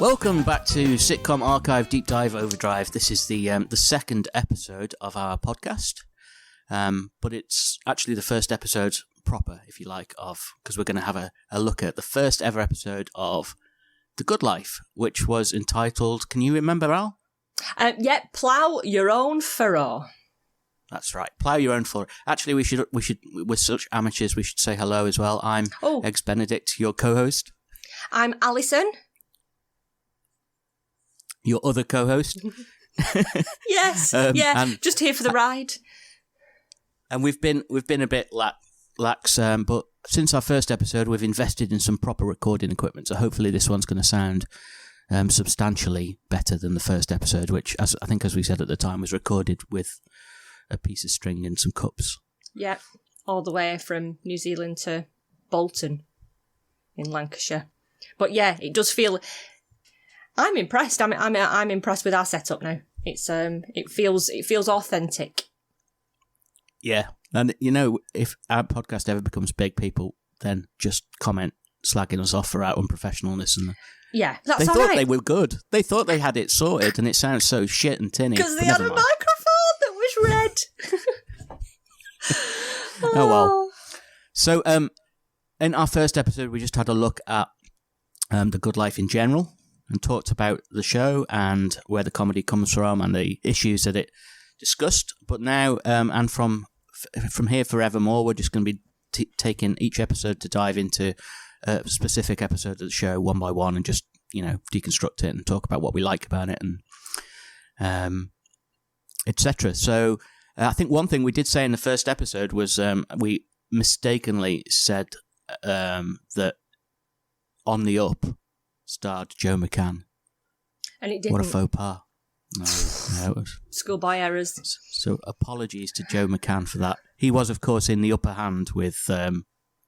Welcome back to Sitcom Archive Deep Dive Overdrive. This is the second episode of our podcast, but it's actually the first episode proper, if you like, because we're going to have a look at the first ever episode of The Good Life, which was entitled, can you remember, Al? Plough Your Own Furrow. That's right, Plough Your Own Furrow. Actually, we should, we're such amateurs, we should say hello as well. I'm Eggs Benedict, your co-host. I'm Alison. Your other co-host. Yes, just here for the ride. And we've been a bit lax, but since our first episode, we've invested in some proper recording equipment. So hopefully this one's going to sound substantially better than the first episode, which, as we said at the time, was recorded with a piece of string and some cups. Yeah, all the way from New Zealand to Bolton in Lancashire. But yeah, it does feel. I'm impressed. I'm impressed with our setup now. It feels authentic. Yeah, and if our podcast ever becomes big, people then just comment slagging us off for our unprofessionalness and. Yeah, that's they all thought right. They were good. They thought they had it sorted, and it sounds so shit and tinny. Because they had a microphone that was red. Oh well. So, in our first episode, we just had a look at The Good Life in general and talked about the show and where the comedy comes from and the issues that it discussed. But now, and from here forevermore, we're just going to be taking each episode to dive into a specific episode of the show one by one and just, deconstruct it and talk about what we like about it and etc. So I think one thing we did say in the first episode was we mistakenly said that On the Up starred Joe McCann. And it didn't. What a faux pas. No, it was. Schoolboy errors. So apologies to Joe McCann for that. He was, of course, in the upper hand with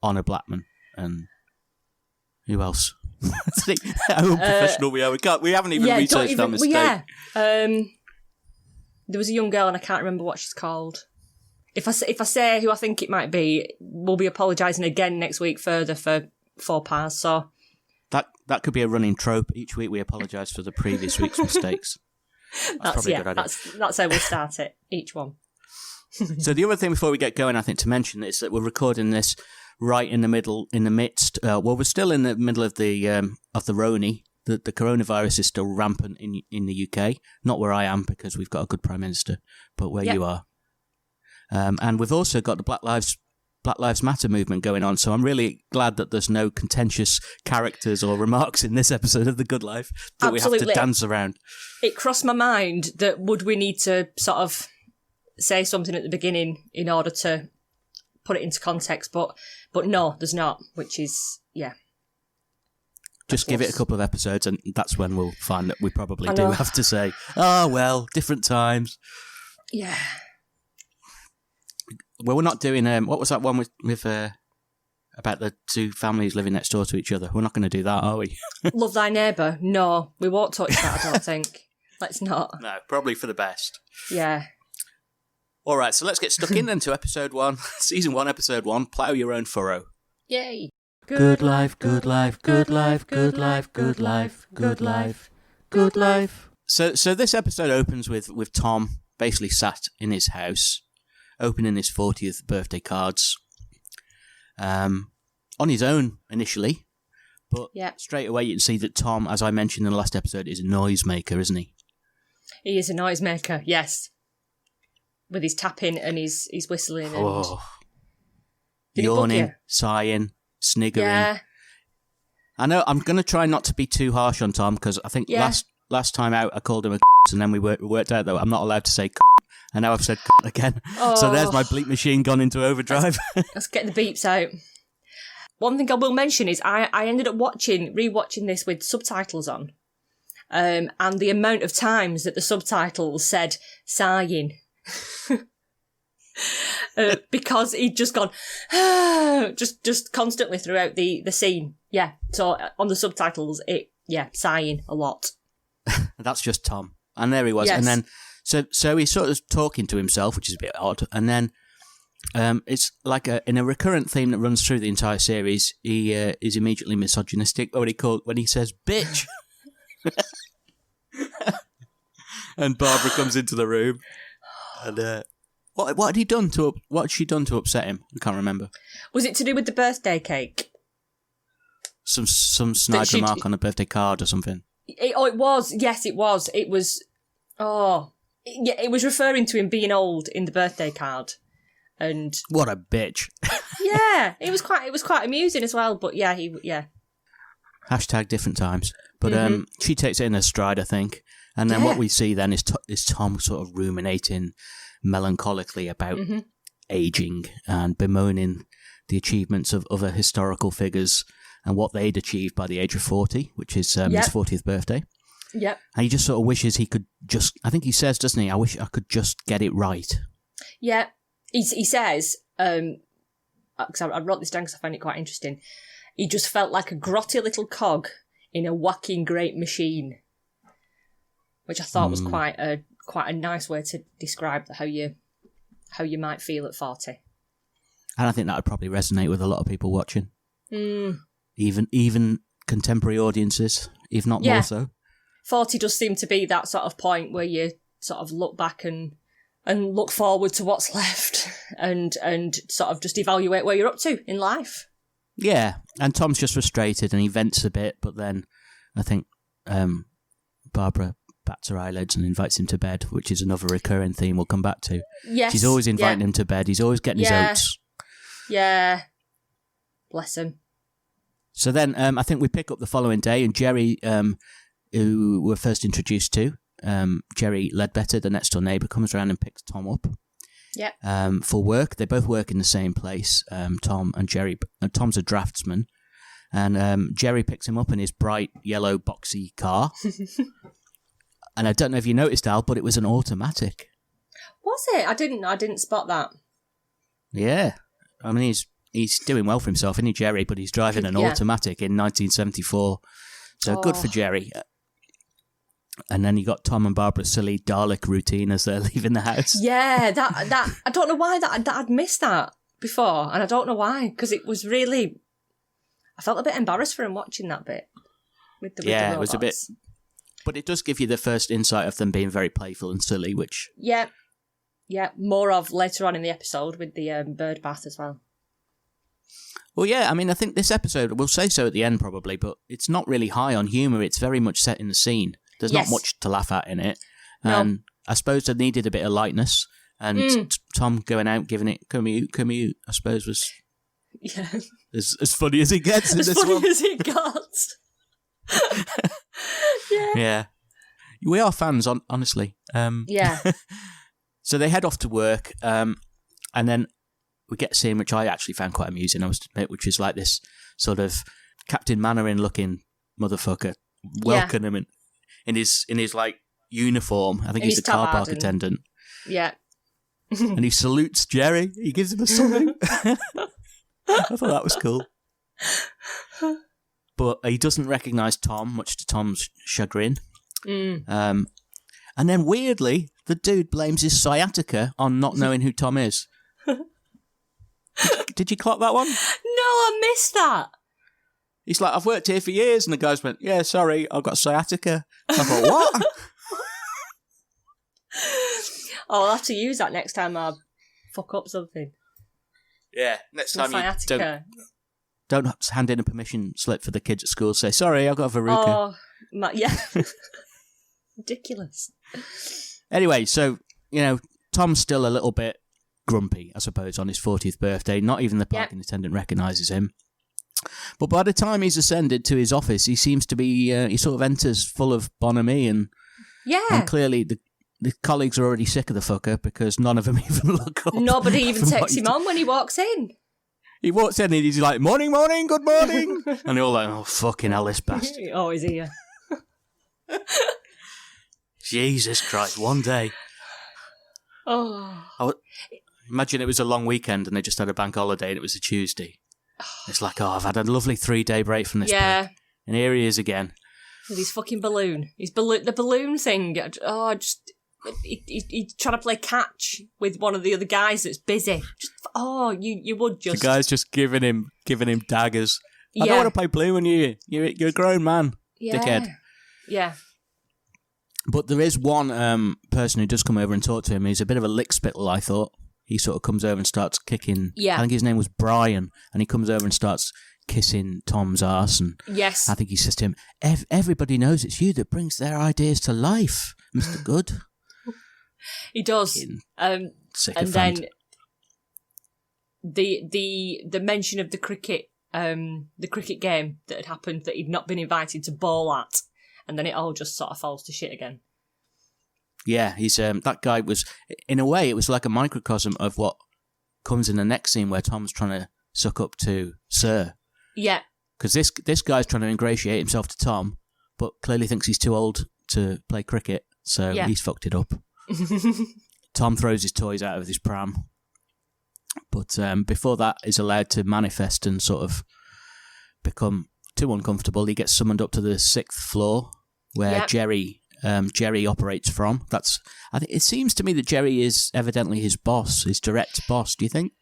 Honor Blackman and who else? How unprofessional we are. We haven't even researched our mistake. There was a young girl and I can't remember what she's called. If I say who I think it might be, we'll be apologising again next week further for faux pas. So that could be a running trope. Each week we apologise for the previous week's mistakes. That's probably a good idea. That's how we'll start it, each one. So the other thing before we get going, I think, to mention is that we're recording this right in the midst. We're still in the middle of the Roni. The coronavirus is still rampant in the UK. Not where I am because we've got a good Prime Minister, but where you are. And we've also got the Black Lives Matter movement going on, so I'm really glad that there's no contentious characters or remarks in this episode of The Good Life that Absolutely. we have to dance around. It crossed my mind that would we need to sort of say something at the beginning in order to put it into context, but no, there's not, which is, Just give it a couple of episodes and that's when we'll find that we probably do have to say, different times. Yeah. Well, we're not doing, what was that one with about the two families living next door to each other? We're not going to do that, are we? Love Thy Neighbour? No, we won't touch that, I don't think. Let's not. No, probably for the best. Yeah. All right, so let's get stuck in then to episode 1, season 1, episode 1, Plough Your Own Furrow. Yay. Good life, good life, good life, good life, good life, good life, good life. So this episode opens with Tom basically sat in his house, opening his 40th birthday cards, on his own initially, but straight away you can see that Tom, as I mentioned in the last episode, is a noisemaker, isn't he? He is a noisemaker, yes. With his tapping and his whistling and... Yawning, sighing, sniggering. Yeah. I know, I'm going to try not to be too harsh on Tom, because I think last time out I called him a and then we worked out that I'm not allowed to say and now I've said again. Oh. So there's my bleep machine gone into overdrive. Let's get the beeps out. One thing I will mention is I ended up rewatching this with subtitles on. And the amount of times that the subtitles said sighing. Because he'd just gone just constantly throughout the scene. Yeah. So on the subtitles, sighing a lot. That's just Tom. And there he was. Yes. And then so he's sort of talking to himself, which is a bit odd. And then it's like in a recurrent theme that runs through the entire series, he is immediately misogynistic when he says bitch. And Barbara comes into the room, and what had he done to what had she done to upset him? I can't remember. Was it to do with the birthday cake? Some snide remark on a birthday card or something. It was. Yes, it was. It was. Yeah, it was referring to him being old in the birthday card, and what a bitch. Yeah, it was quite amusing as well. But yeah, Hashtag different times. But she takes it in her stride, I think. And then what we see then is Tom sort of ruminating melancholically about aging and bemoaning the achievements of other historical figures and what they'd achieved by the age of 40, which is his 40th birthday. Yep. And he just sort of wishes he could just, I think he says, doesn't he? I wish I could just get it right. Yeah. He says, because I wrote this down because I find it quite interesting, he just felt like a grotty little cog in a whacking great machine, which I thought was quite a nice way to describe how you might feel at 40. And I think that would probably resonate with a lot of people watching. Even contemporary audiences, if not more so. 40 does seem to be that sort of point where you sort of look back and look forward to what's left and sort of just evaluate where you're up to in life. Yeah, and Tom's just frustrated and he vents a bit, but then I think Barbara bats her eyelids and invites him to bed, which is another recurring theme we'll come back to. Yes. She's always inviting him to bed. He's always getting his oats. Yeah. Bless him. So then I think we pick up the following day and Jerry, who we're first introduced to, Jerry Ledbetter, the next door neighbour, comes around and picks Tom up. Yep. For work. They both work in the same place, Tom and Jerry. Tom's a draftsman. And Jerry picks him up in his bright yellow boxy car. And I don't know if you noticed, Al, but it was an automatic. Was it? I didn't spot that. Yeah. I mean, he's doing well for himself, isn't he, Jerry? But he's driving an automatic in 1974. So good for Jerry. And then you got Tom and Barbara's silly Dalek routine as they're leaving the house. Yeah, that I don't know why that I'd missed that before, and I don't know why, because it was really, I felt a bit embarrassed for him watching that bit with the robots. It was a bit, but it does give you the first insight of them being very playful and silly, which more of later on in the episode with the bird bath as well. Well, yeah, I mean, I think this episode, we'll say so at the end probably, but it's not really high on humour. It's very much set in the scene. There's not much to laugh at in it. And I suppose they needed a bit of lightness. And Tom going out, giving it, commute, I suppose was as funny as it gets in this one. As funny as it got. Yeah. We are fans, honestly. So they head off to work, and then we get a scene which I actually found quite amusing, I must admit, which is like this sort of Captain Mainwaring-looking motherfucker welcoming him in his like uniform. I think he's the car park attendant. Yeah. And he salutes Jerry. He gives him a salute. I thought that was cool. But he doesn't recognise Tom, much to Tom's chagrin. And then weirdly, the dude blames his sciatica on not knowing who Tom is. Did you clock that one? No, I missed that. He's like, I've worked here for years. And the guys went, yeah, sorry, I've got sciatica. I thought, what? I'll have to use that next time I fuck up something. Yeah, next time you don't hand in a permission slip for the kids at school. Say, sorry, I've got a verruca. Oh, ridiculous. Anyway, so, Tom's still a little bit grumpy, I suppose, on his 40th birthday. Not even the parking attendant recognises him. But by the time he's ascended to his office, he seems to be, he sort of enters full of bonhomie and clearly the colleagues are already sick of the fucker because none of them even look up. Nobody even takes him on when he walks in. He walks in and he's like, morning, good morning. And they're all like, oh, fucking hell, this bastard. Oh, he's here. Jesus Christ, one day. Oh. Imagine it was a long weekend and they just had a bank holiday and it was a Tuesday. It's like, I've had a lovely 3-day break from this prick. And here he is again. With his fucking balloon. The balloon thing. He's trying to play catch with one of the other guys that's busy. You would just... The guy's just giving him daggers. I don't want to play blue when you're a grown man, dickhead. Yeah. But there is one person who does come over and talk to him. He's a bit of a lickspittle, I thought. He sort of comes over and starts kicking. Yeah. I think his name was Brian, and he comes over and starts kissing Tom's arse. And yes. I think he says to him, everybody knows it's you that brings their ideas to life, Mr. Good. He does. And then the mention of the cricket game that had happened that he'd not been invited to bowl at, and then it all just sort of falls to shit again. Yeah, he's that guy was, in a way, it was like a microcosm of what comes in the next scene where Tom's trying to suck up to Sir. Yeah. Because this guy's trying to ingratiate himself to Tom, but clearly thinks he's too old to play cricket, so he's fucked it up. Tom throws his toys out of his pram. But before that is allowed to manifest and sort of become too uncomfortable, he gets summoned up to the 6th floor where Jerry operates from. I think it seems to me that Jerry is evidently his boss, his direct boss. Do you think?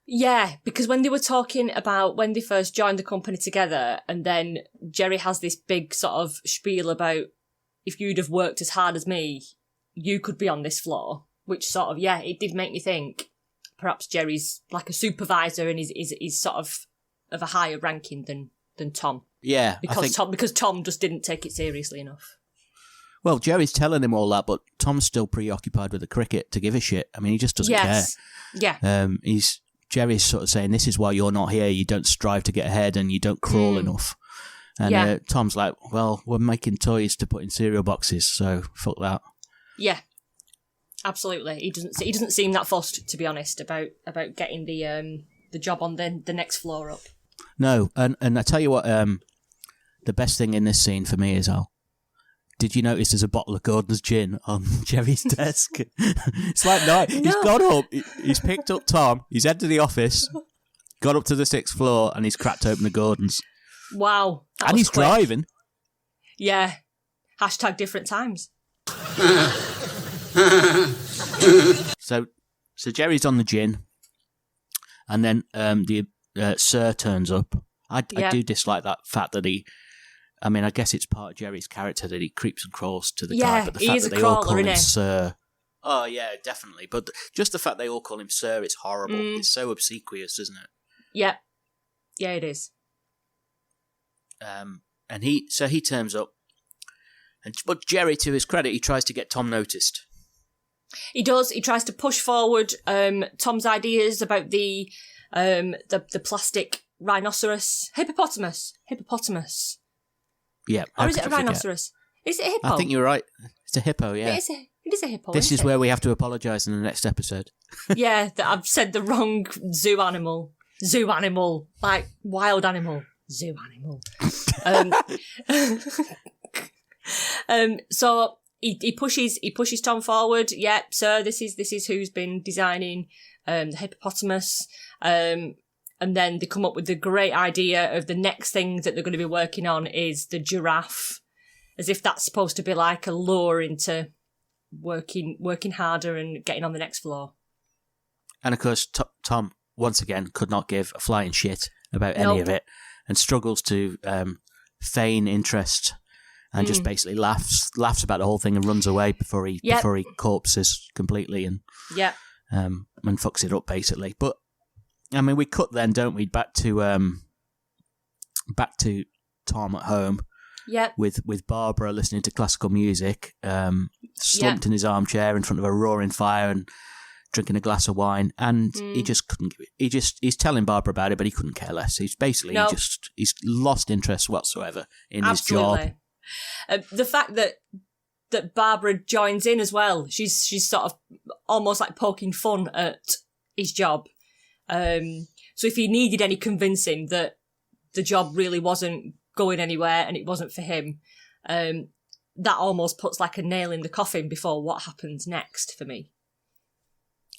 Yeah, because when they were talking about when they first joined the company together, and then Jerry has this big sort of spiel about if you'd have worked as hard as me, you could be on this floor, which sort of, it did make me think perhaps Jerry's like a supervisor and is sort of a higher ranking than Tom. Yeah, because Tom just didn't take it seriously enough. Well, Jerry's telling him all that, but Tom's still preoccupied with the cricket to give a shit. I mean, he just doesn't care. Yeah. Jerry's sort of saying, this is why you're not here. You don't strive to get ahead and you don't crawl enough. And Tom's like, well, we're making toys to put in cereal boxes, so fuck that. Yeah. Absolutely. He doesn't seem that fussed, to be honest, about getting the job on the next floor up. No, and I tell you what, the best thing in this scene for me is, did you notice there's a bottle of Gordon's gin on Jerry's desk? It's like night. No. He's got up, he's picked up Tom, he's headed to the office, got up to the 6th floor, and he's cracked open the Gordon's. Wow. And he's quick. Driving. Yeah. # different times. So Jerry's on the gin, and then the Sir turns up. I do dislike that fact that I guess it's part of Jerry's character that he creeps and crawls to the guy, but the fact that they all call him Sir. Oh, yeah, definitely. But just the fact they all call him Sir is horrible. It's so obsequious, isn't it? Yeah. Yeah, it is. And he turns up, but Jerry, to his credit, he tries to get Tom noticed. He does. He tries to push forward Tom's ideas about the plastic rhinoceros. Hippopotamus. Yeah. Or is it a rhinoceros? Is it a hippo? I think you're right. It's a hippo, yeah. It is a hippo. This is where we have to apologise in the next episode. Yeah, that I've said the wrong zoo animal. Like wild animal. Zoo animal. So he pushes Tom forward. Yeah, sir, this is who's been designing the hippopotamus. And then they come up with the great idea of the next thing that they're going to be working on is the giraffe, as if that's supposed to be like a lure into working harder and getting on the next floor. And of course, Tom once again could not give a flying shit about any of it, and struggles to feign interest, and just basically laughs about the whole thing and runs away before he corpses completely and fucks it up basically. But I mean, we cut then, don't we, back to Tom at home. Yeah. With Barbara listening to classical music, slumped in his armchair in front of a roaring fire and drinking a glass of wine, and he just couldn't give it. He's telling Barbara about it, but he couldn't care less. He's basically he's lost interest whatsoever in his job. The fact that Barbara joins in as well, she's sort of almost like poking fun at his job. So if he needed any convincing that the job really wasn't going anywhere and it wasn't for him, that almost puts like a nail in the coffin before what happens next for me.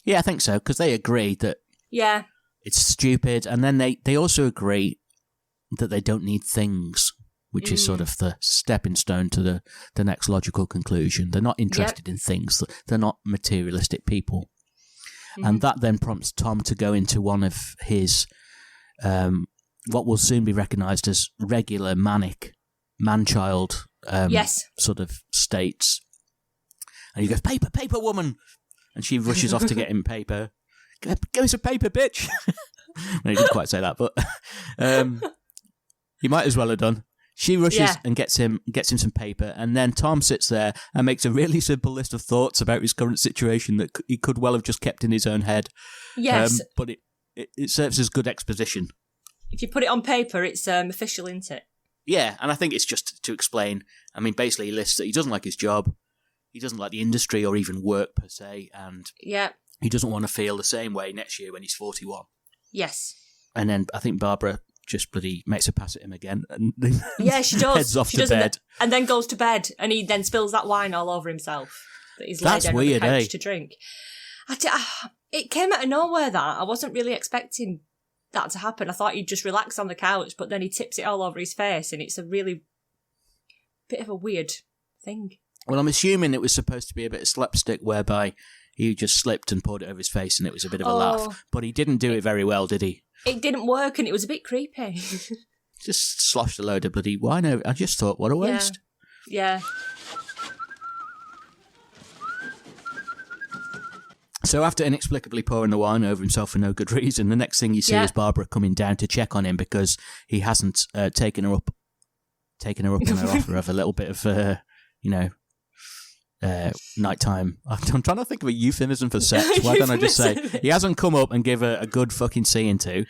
Yeah, I think so, because they agree that it's stupid, and then they also agree that they don't need things, which is sort of the stepping stone to the next logical conclusion. They're not interested in things. They're not materialistic people. And that then prompts Tom to go into one of his, what will soon be recognised as regular manic man-child sort of states. And he goes, paper, woman! And she rushes off to get him paper. Give me some paper, bitch! Well, he didn't quite say that, but he might as well have done. She rushes and gets him some paper, and then Tom sits there and makes a really simple list of thoughts about his current situation that he could well have just kept in his own head. Yes. But it serves as good exposition. If you put it on paper, it's official, isn't it? Yeah, and I think it's just to explain. I mean, basically he lists that he doesn't like his job, he doesn't like the industry or even work per se, and he doesn't want to feel the same way next year when he's 41. Yes. And then I think Barbara just bloody makes a pass at him again. And she does. Heads off to bed. And then goes to bed, and he then spills that wine all over himself that he's laid down weird, on the couch to drink. It came out of nowhere, that. I wasn't really expecting that to happen. I thought he'd just relax on the couch, but then he tips it all over his face, and it's a really bit of a weird thing. Well, I'm assuming it was supposed to be a bit of slapstick whereby he just slipped and poured it over his face and it was a bit of a laugh. But he didn't do it very well, did he? It didn't work, and it was a bit creepy. Just sloshed a load of bloody wine over. I just thought, what a waste. Yeah. So after inexplicably pouring the wine over himself for no good reason, the next thing you see is Barbara coming down to check on him because he hasn't taken her up on her offer of a little bit of, nighttime. I'm trying to think of a euphemism for sex. Why don't I just say he hasn't come up and give her a good fucking seeing to?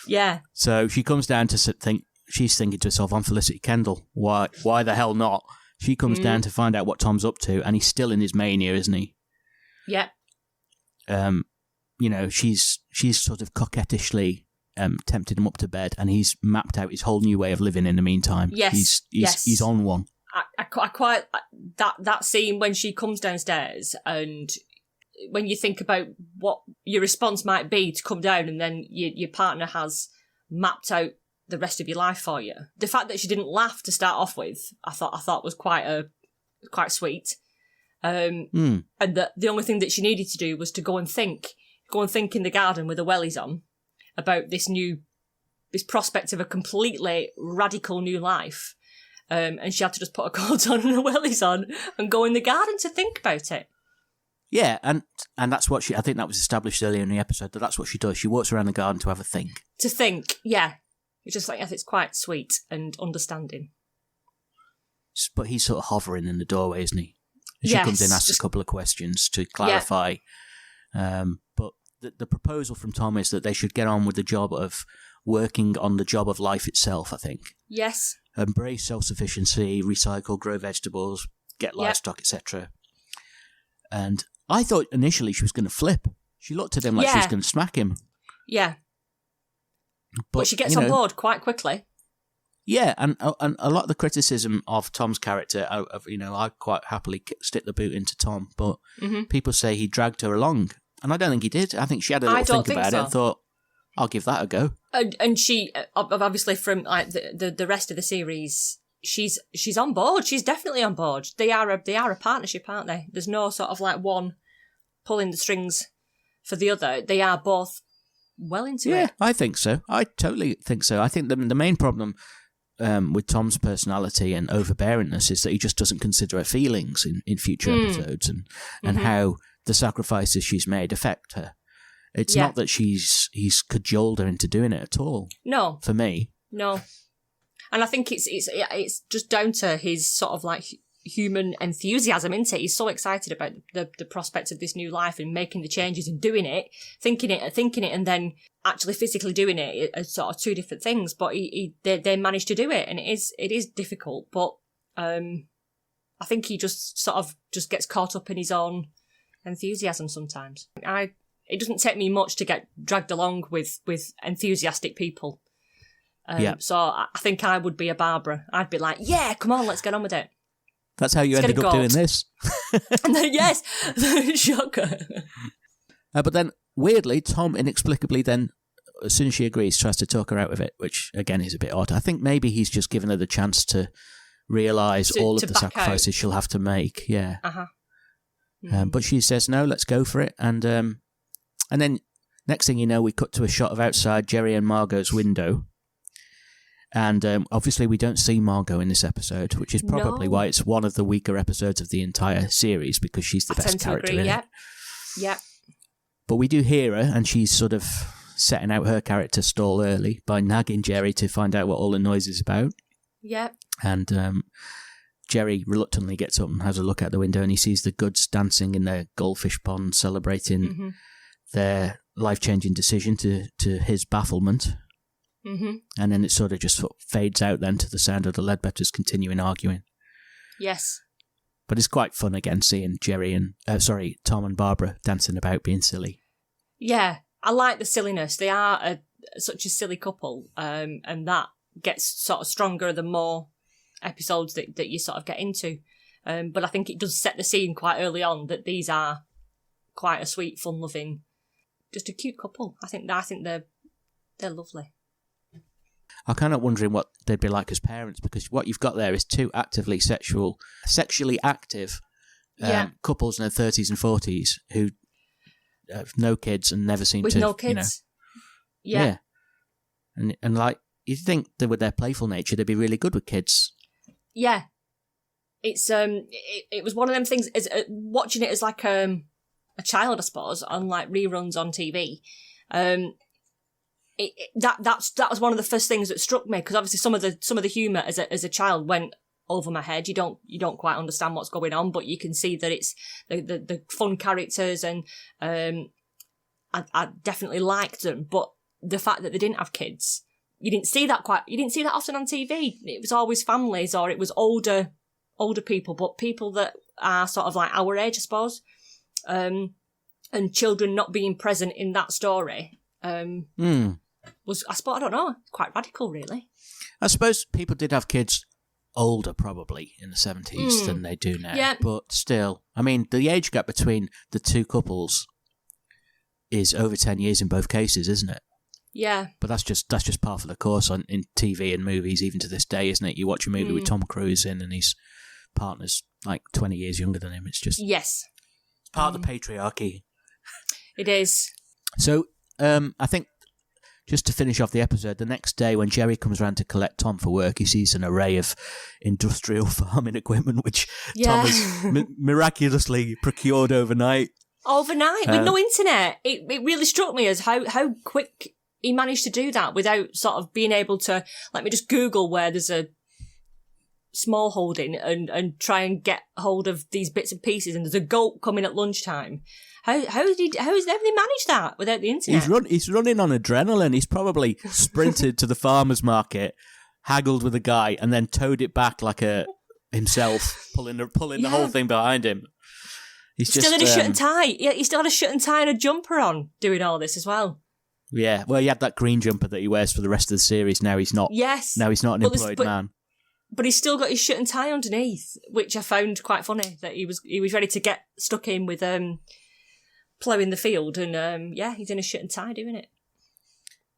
Yeah. So she comes down to think. She's thinking to herself, "I'm Felicity Kendall. Why the hell not?" She comes down to find out what Tom's up to, and he's still in his mania, isn't he? Yeah. She's sort of coquettishly tempted him up to bed, and he's mapped out his whole new way of living in the meantime. Yes. He's on one. I quite that scene when she comes downstairs, and when you think about what your response might be to come down, and then your partner has mapped out the rest of your life for you. The fact that she didn't laugh to start off with, I thought was quite sweet. And that the only thing that she needed to do was to go and think in the garden with her wellies on about this prospect of a completely radical new life. And she had to just put her coat on and her wellies on and go in the garden to think about it. Yeah, and that's what I think that was established earlier in the episode, that's what she does. She walks around the garden to have a think. To think, yeah. It's just like, I think it's quite sweet and understanding. But he's sort of hovering in the doorway, isn't he? She comes in, asks a couple of questions to clarify. Yeah. But the proposal from Tom is that they should get on with the job of working on the job of life itself, I think. Yes. Embrace self-sufficiency, recycle, grow vegetables, get livestock, etc. And I thought initially she was going to flip. She looked at him like she was going to smack him. Yeah. But she gets on board quite quickly. Yeah, and a lot of the criticism of Tom's character, I quite happily stick the boot into Tom, but people say he dragged her along, and I don't think he did. I think she had a little think about it and thought, I'll give that a go. And she, obviously from like the rest of the series, she's on board. She's definitely on board. They are a partnership, aren't they? There's no sort of like one pulling the strings for the other. They are both well into it. Yeah, I think so. I totally think so. I think the main problem with Tom's personality and overbearingness is that he just doesn't consider her feelings in future episodes and how the sacrifices she's made affect her. It's not that he's cajoled her into doing it at all. No. For me. No. And I think it's just down to his sort of like human enthusiasm, isn't it? He's so excited about the prospect of this new life and making the changes and doing it, thinking it, and then actually physically doing it are sort of two different things. But they managed to do it, and it is difficult. But I think he just sort of just gets caught up in his own enthusiasm sometimes. It doesn't take me much to get dragged along with enthusiastic people. So I think I would be a Barbara. I'd be like, yeah, come on, let's get on with it. That's how you ended up doing this. And then, yes, shocker. But then, weirdly, Tom inexplicably then, as soon as she agrees, tries to talk her out of it, which, again, is a bit odd. I think maybe he's just given her the chance to realise all of the sacrifices she'll have to make. Yeah. Uh-huh. But she says, no, let's go for it. And then, next thing you know, we cut to a shot of outside Jerry and Margot's window. And obviously we don't see Margot in this episode, which is probably why it's one of the weaker episodes of the entire series, because she's the best character in it. Yeah. But we do hear her, and she's sort of setting out her character stall early by nagging Jerry to find out what all the noise is about. Yeah. And Jerry reluctantly gets up and has a look out the window, and he sees the Goods dancing in their goldfish pond, celebrating their life-changing decision to his bafflement. Mm-hmm. And then it sort of just fades out then to the sound of the Ledbetters continuing arguing. Yes. But it's quite fun again seeing Tom and Barbara dancing about being silly. Yeah, I like the silliness. They are such a silly couple, and that gets sort of stronger the more episodes that you sort of get into. But I think it does set the scene quite early on that these are quite a sweet, fun-loving, just a cute couple. I think they're lovely. I'm kind of wondering what they'd be like as parents, because what you've got there is two actively sexually active couples in their 30s and 40s who have no kids and never seem with to... With no kids? Yeah. And like, you'd think that with their playful nature, they'd be really good with kids. Yeah. It's it was one of them things, watching it as like a child, I suppose, on like reruns on TV. That was one of the first things that struck me, because obviously some of the humour as a child went over my head. You don't quite understand what's going on, but you can see that it's the fun characters, and I definitely liked them. But the fact that they didn't have kids, you didn't see that often on TV. It was always families, or it was older people, but people that are sort of like our age, I suppose, and children not being present in that story. Was, I suppose, I don't know, quite radical, really. I suppose people did have kids older, probably, in the 70s than they do now. Yeah. But still, I mean, the age gap between the two couples is over 10 years in both cases, isn't it? Yeah. But that's just par for the course in TV and movies, even to this day, isn't it? You watch a movie with Tom Cruise in, and his partner's like 20 years younger than him. It's just... Yes. It's part of the patriarchy. It is. So, I think, just to finish off the episode, the next day when Jerry comes around to collect Tom for work, he sees an array of industrial farming equipment, which Tom has miraculously procured overnight. Overnight, with no internet. It really struck me as how quick he managed to do that without sort of being able to, let me just Google where there's a small holding and try and get hold of these bits and pieces, and there's a goat coming at lunchtime. How has they managed that without the internet? He's running on adrenaline. He's probably sprinted to the farmer's market, haggled with a guy, and then towed it back like himself, pulling the whole thing behind him. He's still just in a shirt and tie. Yeah, he still had a shirt and tie and a jumper on doing all this as well. Yeah, well, he had that green jumper that he wears for the rest of the series. Now he's not. Yes. Now he's not an employed man. But he's still got his shirt and tie underneath, which I found quite funny. That he was ready to get stuck in with ploughing the field, and he's in a shirt and tie doing it.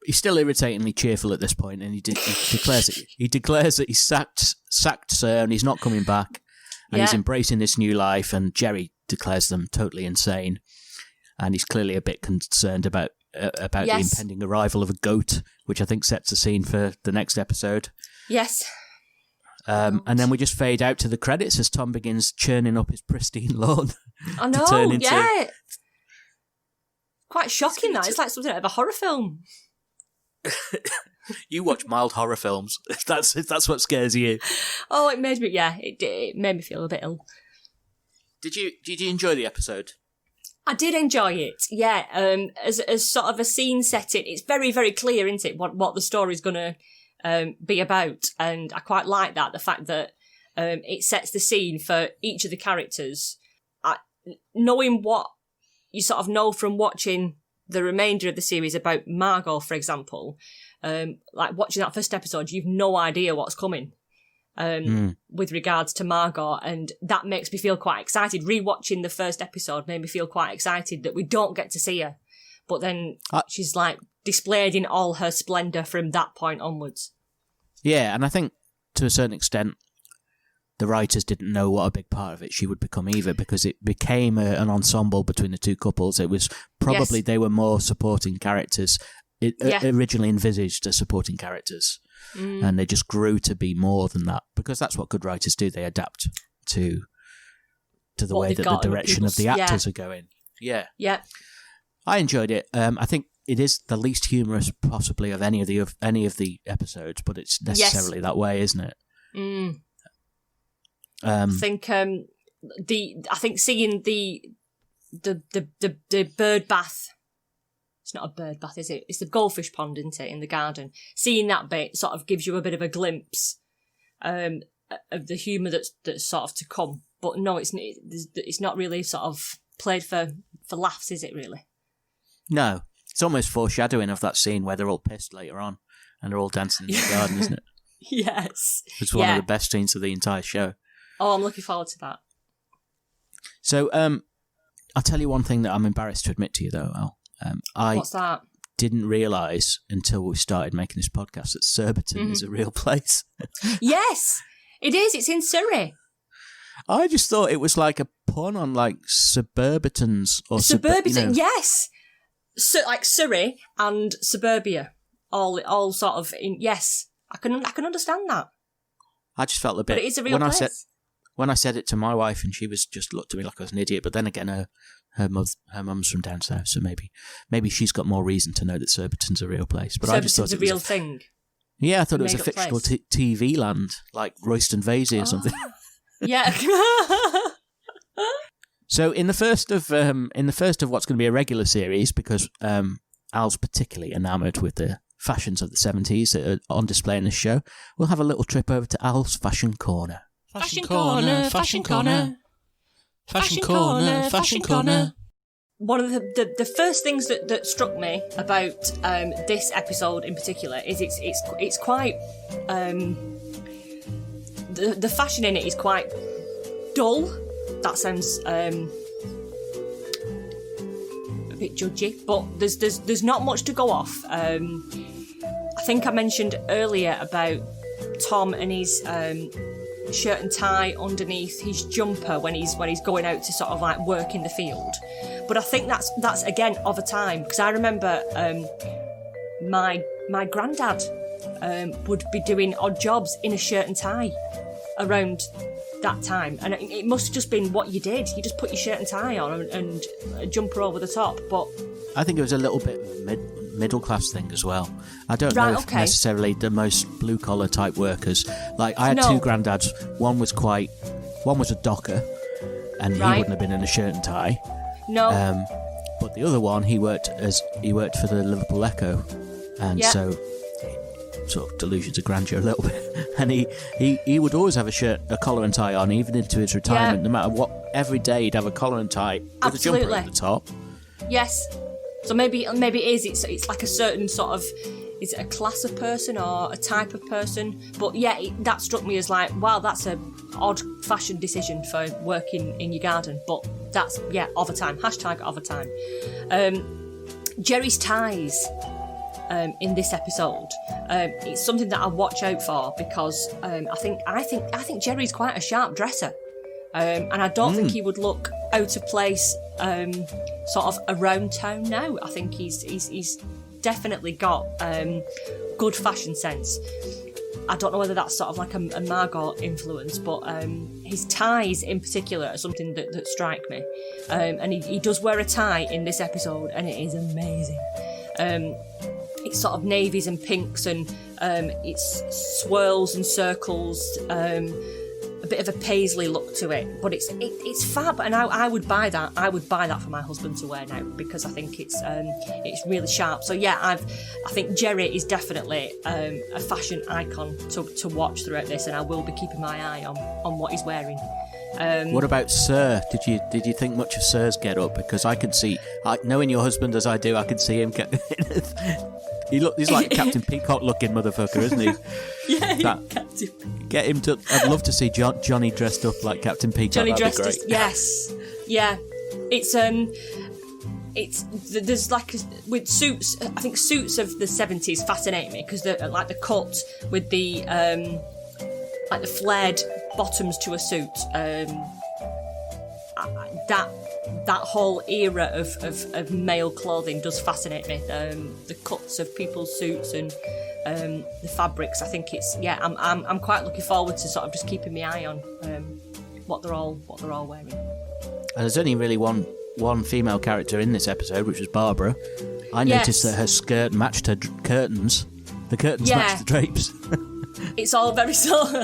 He's still irritatingly cheerful at this point, and he declares that he's sacked Sir, and he's not coming back, and he's embracing this new life. And Jerry declares them totally insane, and he's clearly a bit concerned about the impending arrival of a goat, which I think sets the scene for the next episode. Yes. And then we just fade out to the credits as Tom begins churning up his pristine lawn. I know, quite shocking, that. It's like something out of a horror film. You watch mild horror films. That's what scares you. Oh, it made me, it made me feel a bit ill. Did you enjoy the episode? I did enjoy it, yeah. As sort of a scene setting, it's very, very clear, isn't it, what the story's going to be about. And I quite like that, the fact that it sets the scene for each of the characters. Knowing what you sort of know from watching the remainder of the series about Margot, for example, like watching that first episode, you've no idea what's coming with regards to Margot, and that makes me feel quite excited. Rewatching the first episode made me feel quite excited that we don't get to see her, but then she's like displayed in all her splendour from that point onwards. Yeah, and I think to a certain extent, the writers didn't know what a big part of it she would become either, because it became an ensemble between the two couples. It was probably they were more supporting characters. It originally envisaged as supporting characters. and they just grew to be more than that, because that's what good writers do. They adapt to the way that the direction of the actors are going. Yeah. I enjoyed it. I think it is the least humorous possibly of any of the episodes, but it's necessarily that way, isn't it? I think seeing the bird bath. It's not a bird bath, is it? It's the goldfish pond, isn't it, in the garden? Seeing that bit sort of gives you a bit of a glimpse of the humour that's sort of to come. But no, it's not really sort of played for laughs, is it, really? No. It's almost foreshadowing of that scene where they're all pissed later on and they're all dancing in the garden, isn't it? Yes. It's one of the best scenes of the entire show. Oh, I'm looking forward to that. So, I'll tell you one thing that I'm embarrassed to admit to you, though, Al. What's that? Didn't realise until we started making this podcast that Surbiton is a real place. Yes, it is. It's in Surrey. I just thought it was like a pun on like suburbitans or Yes. So, like Surrey and suburbia, all sort of in. Yes, I can understand that. I just felt a bit. But it is a real place. When I said it to my wife, and she was just looked at me like I was an idiot. But then again, her mum's from down south, so maybe she's got more reason to know that Surbiton's a real place. But I just thought it was a real thing. Yeah, I thought it was a fictional TV land, like Royston Vasey or something. Yeah. So in the first of what's going to be a regular series, because Al's particularly enamoured with the fashions of the 70s that are on display in this show, we'll have a little trip over to Al's Fashion Corner. Fashion corner, fashion corner. Fashion corner, fashion corner. One of the first things that struck me about this episode in particular is it's quite the fashion in it is quite dull. That sounds a bit judgy, but there's not much to go off. I think I mentioned earlier about Tom and his shirt and tie underneath his jumper when he's going out to sort of like work in the field. But I think that's again of a time, because I remember my granddad would be doing odd jobs in a shirt and tie around that time, and it must have just been what you did. You just put your shirt and tie on and a jumper over the top. But I think it was a little bit middle class thing as well. I don't know if necessarily the most blue collar type workers. Like I had two granddads. One was a docker, and he wouldn't have been in a shirt and tie. No. But the other one, he worked for the Liverpool Echo, and so sort of delusions of grandeur a little bit. And he would always have a collar and tie on, even into his retirement. No matter what, every day he'd have a collar and tie with a jumper at the top. Yes. So maybe it is. It's like a certain sort of. Is it a class of person or a type of person? But yeah, that struck me as like, wow, that's a odd fashion decision for working in your garden. But that's of a time. Hashtag of a time. Jerry's ties. In this episode, it's something that I watch out for, because I think Jerry's quite a sharp dresser, and I don't think he would look out of place sort of around town now. I think he's definitely got good fashion sense. I don't know whether that's sort of like a Margot influence, but his ties in particular are something that strike me, and he does wear a tie in this episode, and it is amazing. It's sort of navies and pinks, and it's swirls and circles, a bit of a paisley look to it, but it's fab, and I would buy that. I would buy that for my husband to wear now, because I think it's really sharp. So yeah, I think Jerry is definitely a fashion icon to watch throughout this, and I will be keeping my eye on what he's wearing. What about Sir? Did you think much of Sir's get up? Because I can see, knowing your husband as I do, I can see him get. He's like Captain Peacock looking motherfucker, isn't he? Yeah, Captain. Get him to. I'd love to see Johnny dressed up like Captain Peacock. Johnny That'd dressed be great. Yes, yeah. There's like with suits. I think suits of the 70s fascinate me, because they're like the cut with the like the flared bottoms to a suit. That that whole era of male clothing does fascinate me. The cuts of people's suits and the fabrics. I think it's I'm quite looking forward to sort of just keeping my eye on what they're all wearing. And there's only really one female character in this episode, which was Barbara. I noticed that her skirt matched her curtains. The curtains matched the drapes. It's all very sort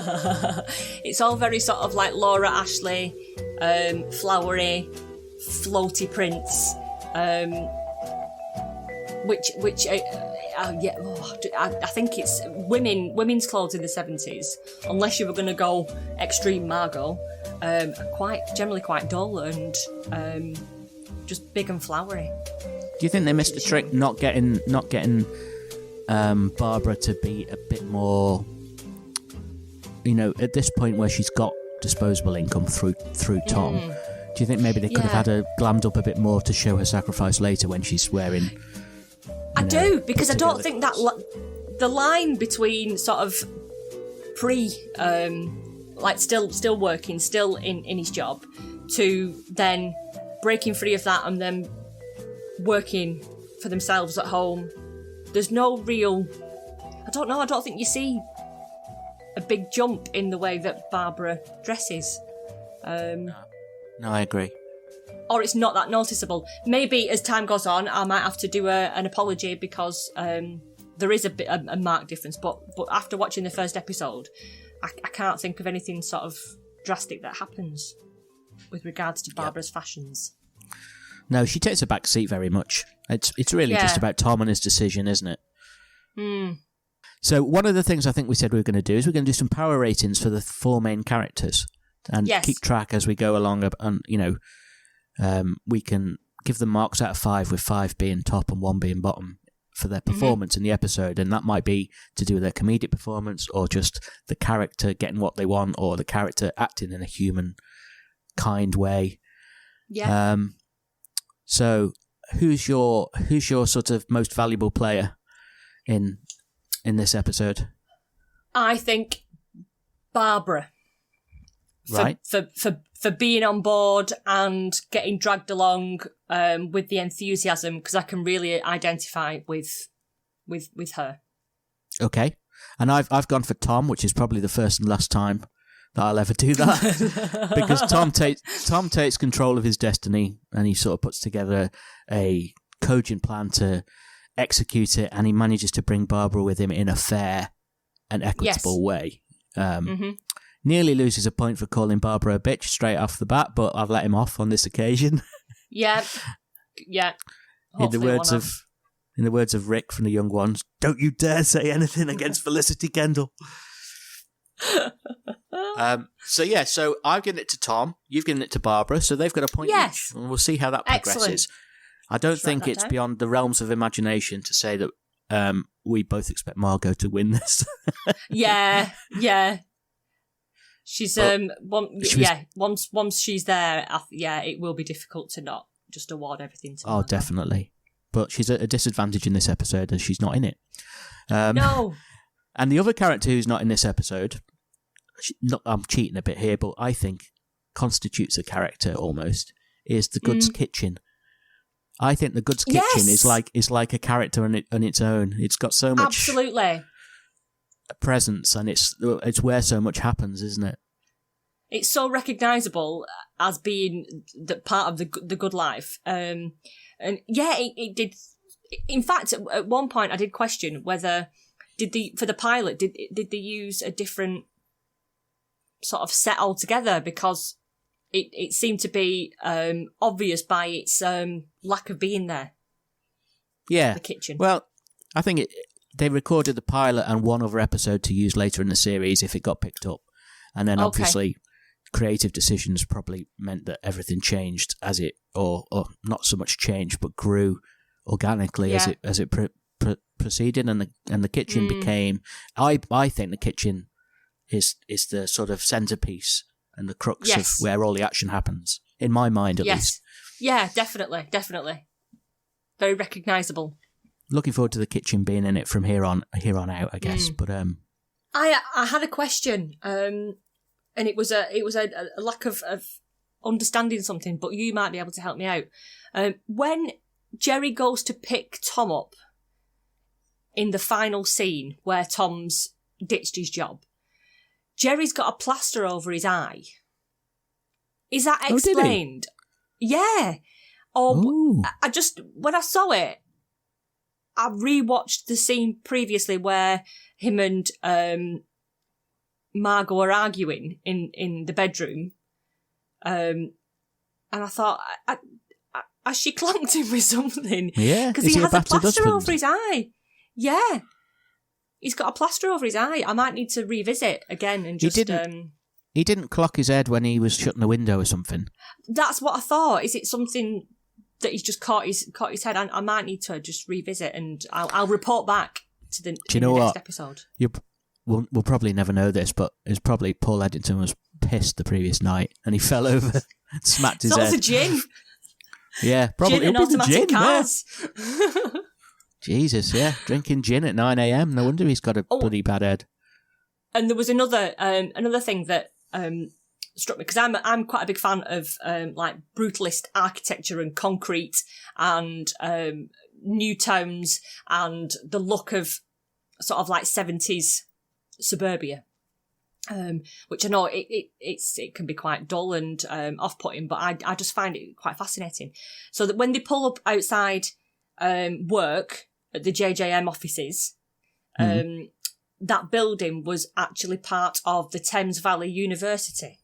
of like Laura Ashley, flowery, floaty prints, I think it's women's clothes in the 70s, unless you were going to go extreme Margot, generally quite dull and just big and flowery. Do you think they missed a trick not getting Barbara to be a bit more, at this point where she's got disposable income through Tom? Do you think maybe they could have had her glammed up a bit more to show her sacrifice later when she's wearing? I do, because I don't think that the line between sort of still working, still in his job, to then breaking free of that and then working for themselves at home. There's no real... I don't think you see a big jump in the way that Barbara dresses. No, I agree. Or it's not that noticeable. Maybe as time goes on, I might have to do an apology because there is a marked difference. But after watching the first episode, I can't think of anything sort of drastic that happens with regards to Barbara's fashions. No, she takes a back seat very much. It's really just about Tom and his decision, isn't it? So one of the things I think we said we were going to do is we're going to do some power ratings for the 4 main characters and keep track as we go along. And we can give them marks out of 5, with 5 being top and 1 being bottom for their performance in the episode. And that might be to do with their comedic performance, or just the character getting what they want, or the character acting in a human, kind way. Yeah. So who's your sort of most valuable player in this episode? I think Barbara. Right. For being on board and getting dragged along with the enthusiasm, because I can really identify with her. Okay. And I've gone for Tom, which is probably the first and last time that I'll ever do that. Because Tom takes control of his destiny, and he sort of puts together a cogent plan to execute it, and he manages to bring Barbara with him in a fair and equitable way. Nearly loses a point for calling Barbara a bitch straight off the bat, but I've let him off on this occasion. Yeah. In the words of Rick from The Young Ones, don't you dare say anything against Felicity Kendall. So I've given it to Tom, you've given it to Barbara, so they've got a point each, and we'll see how that progresses. Excellent. I don't think it's beyond the realms of imagination to say that we both expect Margot to win this. Yeah. She's once she's there, it will be difficult to not just award everything to Margot. Definitely. But she's at a disadvantage in this episode, as she's not in it. No. And the other character who's not in this episode, I'm cheating a bit here, but I think constitutes a character almost, is the Goods Kitchen. I think the Goods Kitchen is like a character on its own. It's got so much presence, and it's where so much happens, isn't it? It's so recognisable as being the part of the good life. It did. In fact, at one point, I did question whether for the pilot did they use a different sort of set altogether, because it seemed to be obvious by its lack of being there. Yeah, the kitchen. Well, I think they recorded the pilot and one other episode to use later in the series if it got picked up, and then obviously creative decisions probably meant that everything changed or not so much changed, but grew organically as it proceeded, and the kitchen became. I think the kitchen is the sort of centerpiece and the crux of where all the action happens, in my mind at least. Yeah, definitely. Very recognisable. Looking forward to the kitchen being in it from here on out, I guess. But I had a question, and it was a lack of understanding something, but you might be able to help me out. When Jerry goes to pick Tom up in the final scene where Tom's ditched his job, Jerry's got a plaster over his eye. Is that explained? Yeah. I just, when I saw it, I rewatched the scene previously where him and Margot are arguing in the bedroom. And I thought, has she clonked him with something? Yeah. Because he has a plaster over his eye. Yeah. He's got a plaster over his eye. I might need to revisit again and just... He didn't clock his head when he was shutting the window or something. That's what I thought. Is it something that he's just caught his head? I might need to just revisit, and I'll report back to the next episode. We'll probably never know this, but it's probably Paul Eddington was pissed the previous night and he fell over and smacked his head. Lots of gin. Yeah, probably. Gin and automatic cars. Yeah. Jesus, yeah. Drinking gin at 9 a.m. No wonder he's got a bloody bad head. And there was another thing that struck me, because I'm quite a big fan of like brutalist architecture and concrete and new towns and the look of sort of like 70s suburbia, which I know it can be quite dull and off-putting, but I just find it quite fascinating. So that when they pull up outside work at the JJM offices, that building was actually part of the Thames Valley University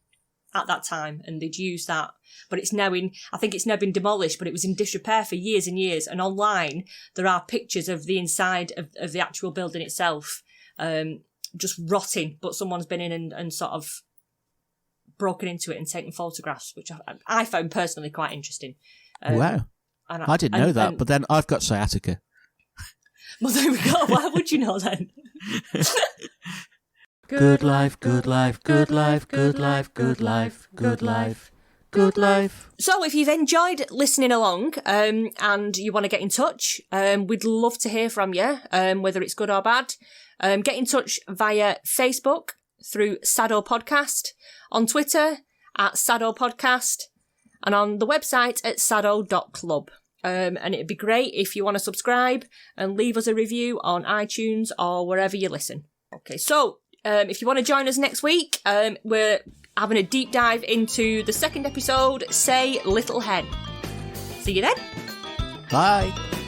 at that time, and they'd used that. But it's now I think it's now been demolished, but it was in disrepair for years and years. And online, there are pictures of the inside of the actual building itself, just rotting, but someone's been in and sort of broken into it and taken photographs, which I found personally quite interesting. Wow. I didn't know that, but then I've got sciatica. Well, there we go. Why would you know then? Good life, good life, good life, good life, good life, good life, good life. So if you've enjoyed listening along and you want to get in touch, we'd love to hear from you, whether it's good or bad. Get in touch via Facebook through SADDO Podcast, on Twitter at SADDO Podcast, and on the website at saddo.club. And it'd be great if you want to subscribe and leave us a review on iTunes or wherever you listen. Okay, so if you want to join us next week, we're having a deep dive into the second episode, Say Little Hen. See you then. Bye.